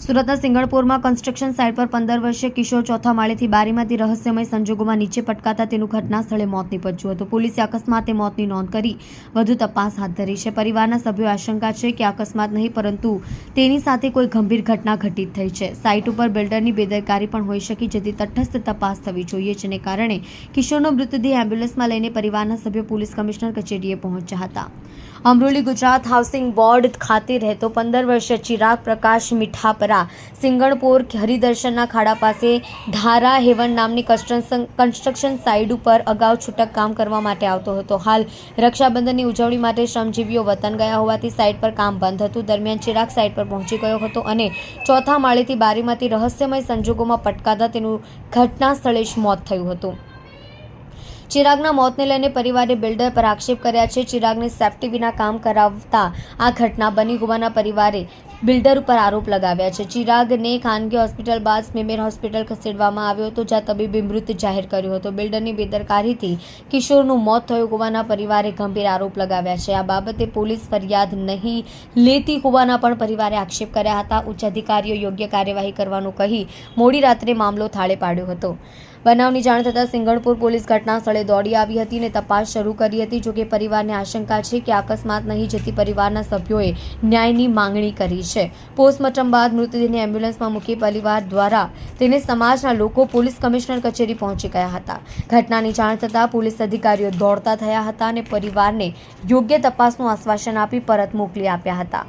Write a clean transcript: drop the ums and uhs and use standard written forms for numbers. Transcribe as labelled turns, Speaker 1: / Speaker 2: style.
Speaker 1: સુરતના સિંગણપુરમાં construction site પર 15 વર્ષીય કિશોર ચોથા માળેથી બારીમાંથી રહસ્યમય સંજોગોમાં નીચે પટકાતા તેનું ઘટના સ્થળે મોત નીપજ્યું હતું. પોલીસે અકસ્માતે મોતની નોંધ કરી વધુ તપાસ હાથ ધરી છે. પરિવારના સભ્યોએ આશંકા છે કે અકસ્માત નહીં પરંતુ તેની સાથે કોઈ ગંભીર ઘટના ઘટિત થઈ છે. સાઇટ ઉપર બિલ્ડરની બેદરકારી પણ હોઈ શકે, જેથી તટસ્થ તપાસ થવી જોઈએ, જેને કારણે કિશોરનો મૃતદેહ એમ્બ્યુલન્સમાં લઈને પરિવારના સભ્યો પોલીસ કમિશનર કચેરીએ પહોંચ્યા હતા. અમરોલી ગુજરાત હાઉસિંગ બોર્ડ ખાતે રહેતો 15 વર્ષીય ચિરાગ પ્રકાશ મીઠાપરા સિંગણપોર હરિદર્શનના ખાડા પાસે ધારા હેવન નામની કન્સ્ટ્રક્શન સાઇટ ઉપર અગાઉ છૂટક કામ કરવા માટે આવતો હતો. હાલ રક્ષાબંધનની ઉજવણી માટે શ્રમજીવીઓ વતન ગયા હોવાથી સાઇટ પર કામ બંધ હતું. દરમિયાન ચિરાગ સાઇટ પર પહોંચી ગયો હતો અને ચોથા માળેથી બારીમાંથી રહસ્યમય સંજોગોમાં પટકાતા તેનું ઘટના સ્થળે જ મોત થયું હતું. ચિરાગના મોતને લઈને પરિવારે બિલ્ડર પર આક્ષેપ કર્યા છે. ચિરાગને સેફટી વિના કામ કરાવતા આ ઘટના બની હોવાના પરિવારે બિલ્ડર ઉપર આરોપ લગાવ્યા છે. ચિરાગને ખાનગી હોસ્પિટલ બાદ સ્મીમેર હોસ્પિટલ ખસેડવામાં આવ્યો હતો, જ્યાં તબીબે મૃત જાહેર કર્યો હતો. બિલ્ડરની બેદરકારીથી કિશોરનું મોત થયું હોવાના પરિવારે ગંભીર આરોપ લગાવ્યા છે. આ બાબતે પોલીસ ફરિયાદ નહીં લેતી હોવાના પણ પરિવારે આક્ષેપ કર્યા હતા. ઉચ્ચ અધિકારીઓ યોગ્ય કાર્યવાહી કરવાનું કહી મોડી રાત્રે મામલો થાળે પાડ્યો હતો. બનાવની જાણ થતાં સિંગણપુર પોલીસ ઘટના સ્થળે દોડી આવી હતી અને તપાસ શરૂ કરી હતી. જોકે પરિવારને આશંકા છે કે અકસ્માત નહીં, જેથી પરિવારના સભ્યોએ ન્યાયની માંગણી કરી છે. પોસ્ટમોર્ટમ બાદ મૃતદેહને એમ્બ્યુલન્સમાં મૂકી પરિવાર દ્વારા તેને સમાજના લોકો પોલીસ કમિશનર કચેરી પહોંચી ગયા હતા. ઘટનાની જાણ થતાં પોલીસ અધિકારીઓ દોડતા થયા હતા અને પરિવારને યોગ્ય તપાસનું આશ્વાસન આપી પરત મોકલી આપ્યા હતા.